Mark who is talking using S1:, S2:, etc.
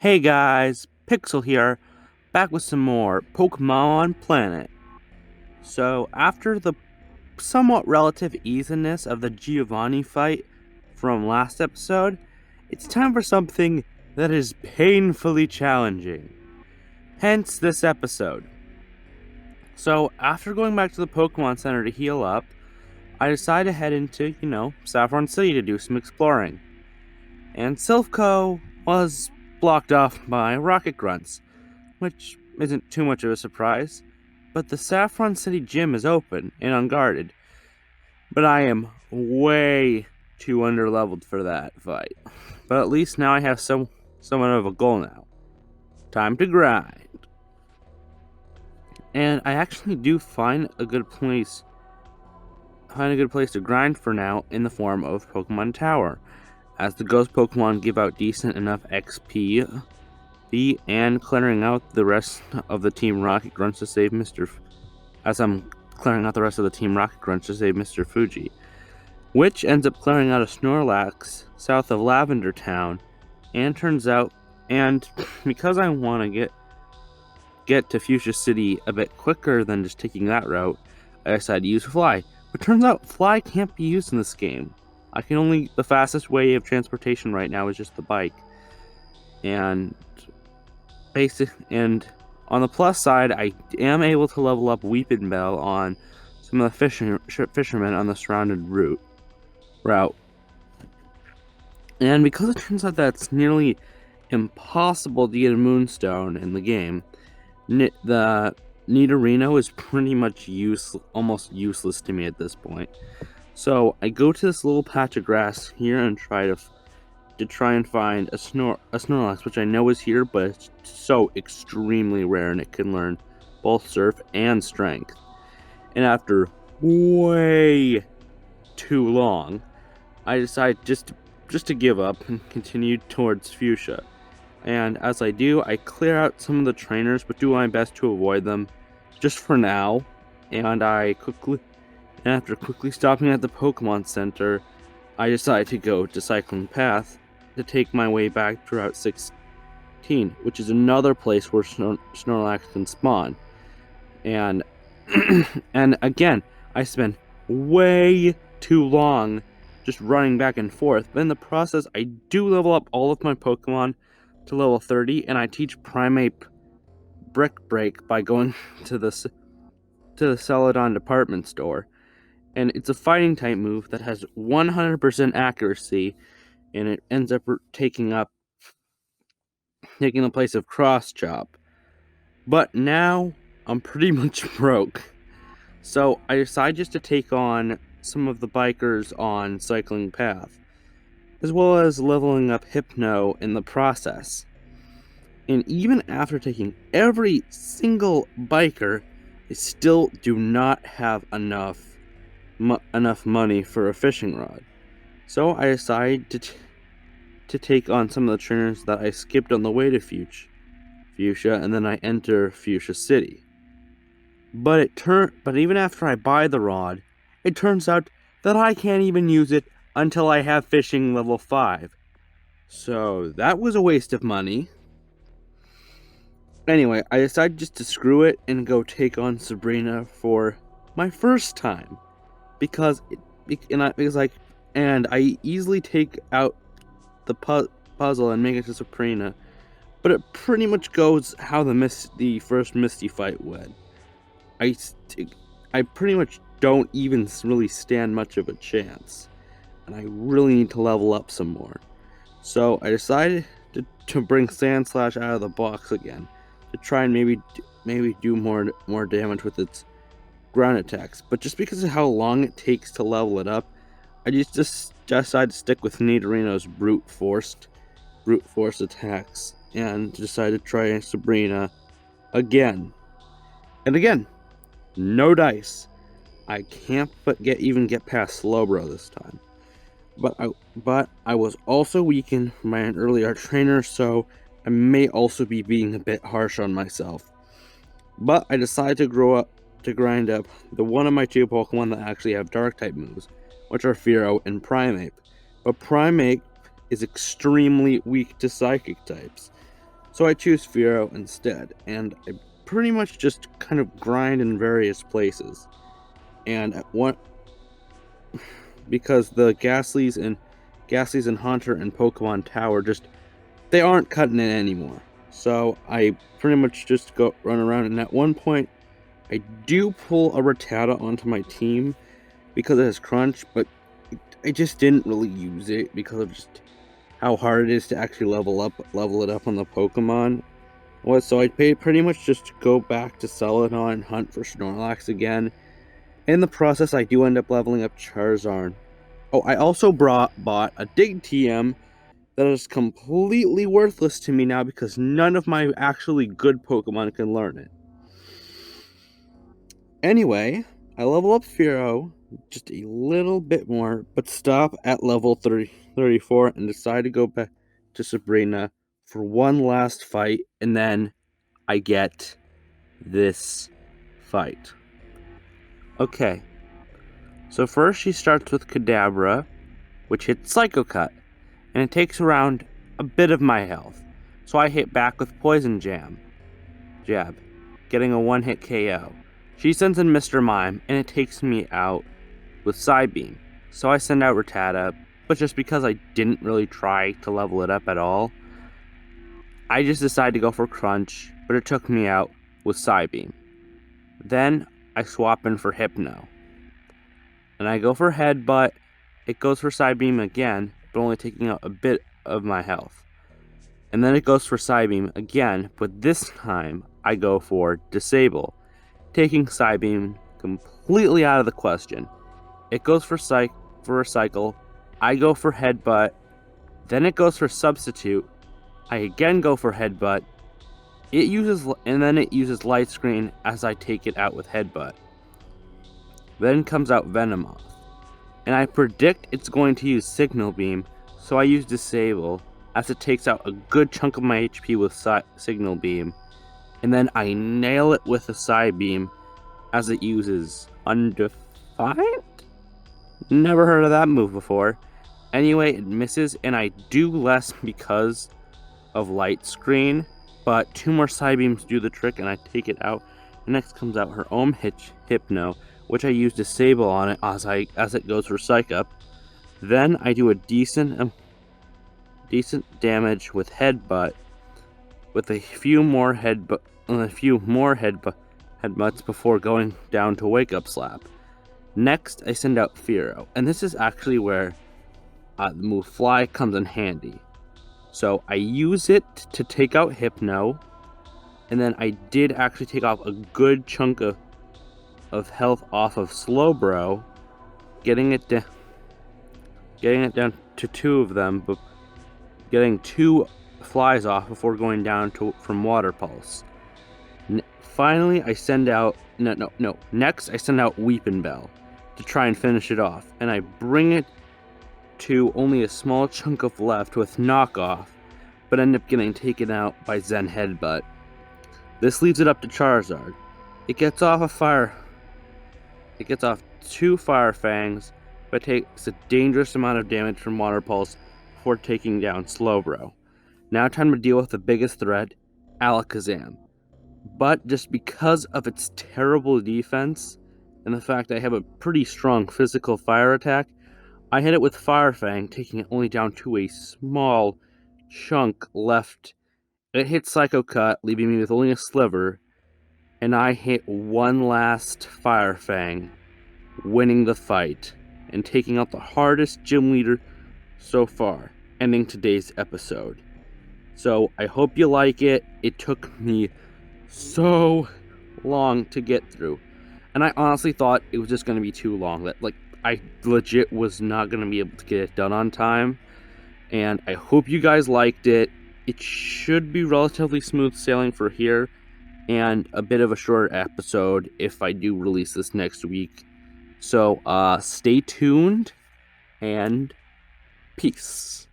S1: Hey guys, Pixel here, back with some more Pokemon Planet. So, after the somewhat relative easiness of the Giovanni fight from last episode, it's time for something that is painfully challenging. Hence this episode. So, after going back to the Pokemon Center to heal up, I decided to head into, Saffron City to do some exploring. And Silphco was blocked off by Rocket Grunts, which isn't too much of a surprise, but the Saffron City gym is open and unguarded. But I am way too underleveled for that fight. But at least now I have somewhat of a goal now. Time to grind. And I actually do find a good place to grind for now in the form of Pokemon Tower, as the ghost Pokemon give out decent enough XP and clearing out the rest of the Team Rocket Grunts to save Mr. Fuji, which ends up clearing out a Snorlax south of Lavender Town, and because I want to get to Fuchsia City a bit quicker than just taking that route, I decided to use Fly. But turns out Fly can't be used in this game. The fastest way of transportation right now is just the bike. And on the plus side, I am able to level up Weepinbell on some of the fishermen on the surrounded route. And because it turns out that it's nearly impossible to get a Moonstone in the game, the Nidorino is pretty much almost useless to me at this point. So I go to this little patch of grass here and try and find a Snorlax, which I know is here, but it's so extremely rare, and it can learn both Surf and Strength. And after way too long, I decide just to give up and continue towards Fuchsia. And as I do, I clear out some of the trainers, but do my best to avoid them, just for now. And after quickly stopping at the Pokemon Center, I decide to go to Cycling Path to take my way back to Route 16, which is another place where Snorlax can spawn. And and again, I spend way too long just running back and forth. But in the process, I do level up all of my Pokemon to level 30, and I teach Primeape Brick Break by going to the Celadon department store. And it's a fighting type move that has 100% accuracy, and it ends up taking the place of Cross Chop. But now I'm pretty much broke. So I decide just to take on some of the bikers on Cycling Path, as well as leveling up Hypno in the process. And even after taking every single biker, I still do not have enough money for a fishing rod. So I decide to take on some of the trainers that I skipped on the way to Fuchsia, and then I enter Fuchsia City. But even after I buy the rod, it turns out that I can't even use it until I have fishing level 5. So that was a waste of money. Anyway, I decided just to screw it and go take on Sabrina for my first time, because I easily take out the puzzle and make it to Sabrina, but it pretty much goes how the first Misty fight went. I pretty much don't even really stand much of a chance, and I really need to level up some more. So I decided to bring Sandslash out of the box again, to try and maybe do more damage with its ground attacks. But just because of how long it takes to level it up, I just decided to stick with Nidorino's brute force attacks, and decided to try Sabrina again and again. No dice. I can't get past Slowbro this time. But I was also weakened by an earlier trainer, so I may also be being a bit harsh on myself. But I decided to grind up the one of my two Pokemon that actually have Dark type moves, which are Fearow and Primeape. But Primeape is extremely weak to Psychic types. So I choose Fearow instead, and I pretty much just kind of grind in various places. And at one, because the Ghastlies and Haunter and Pokemon Tower they aren't cutting it anymore. So I pretty much just go run around, and at one point I do pull a Rattata onto my team because it has Crunch, but I just didn't really use it because of just how hard it is to actually level it up on the Pokemon. So I pretty much just go back to Celadon and hunt for Snorlax again. In the process, I do end up leveling up Charizard. Oh, I also bought a Dig TM that is completely worthless to me now because none of my actually good Pokemon can learn it. Anyway, I level up Fearow just a little bit more, but stop at level 34 and decide to go back to Sabrina for one last fight, and then I get this fight. Okay, so first she starts with Kadabra, which hits Psycho Cut, and it takes around a bit of my health. So I hit back with Poison Jab, getting a one-hit KO. She sends in Mr. Mime, and it takes me out with Psybeam. So I send out Rattata, but just because I didn't really try to level it up at all, I just decided to go for Crunch, but it took me out with Psybeam. Then I swap in for Hypno, and I go for Headbutt. It goes for Psybeam again, but only taking out a bit of my health. And then it goes for Psybeam again, but this time I go for Disable, taking Psybeam completely out of the question. It goes for a cycle. I go for Headbutt. Then it goes for Substitute. I again go for Headbutt. And then it uses Light Screen as I take it out with Headbutt. Then comes out Venomoth, and I predict it's going to use Signal Beam, so I use Disable as it takes out a good chunk of my HP with Signal Beam, and then I nail it with a Psybeam as it uses Undefined? Never heard of that move before. Anyway, it misses, and I do less because of Light Screen, but 2 more Psybeams do the trick, and I take it out. And next comes out her own Hypno, which I use Disable on it as it goes for Psych Up. Then I do a decent damage with Headbutt, with a few more headbutts before going down to Wake Up Slap. Next, I send out Fearow, and this is actually where the move Fly comes in handy. So I use it to take out Hypno, and then I did actually take off a good chunk of health off of Slowbro, getting it down to 2 of them, but getting 2 flies off before going down from Water Pulse. Finally, I send out Next, I send out Weepinbell to try and finish it off, and I bring it to only a small chunk of left with Knockoff, but end up getting taken out by Zen Headbutt. This leaves it up to Charizard. It gets off 2 Fire Fangs, but takes a dangerous amount of damage from Water Pulse before taking down Slowbro. Now time to deal with the biggest threat, Alakazam. But just because of its terrible defense, and the fact I have a pretty strong physical fire attack, I hit it with Fire Fang, taking it only down to a small chunk left. It hit Psycho Cut, leaving me with only a sliver, and I hit one last Fire Fang, winning the fight, and taking out the hardest gym leader so far, ending today's episode. So, I hope you like it. It took me so long to get through, and I honestly thought it was just going to be too long. That I legit was not going to be able to get it done on time, and I hope you guys liked it. It should be relatively smooth sailing for here, and a bit of a shorter episode if I do release this next week. So stay tuned, and peace.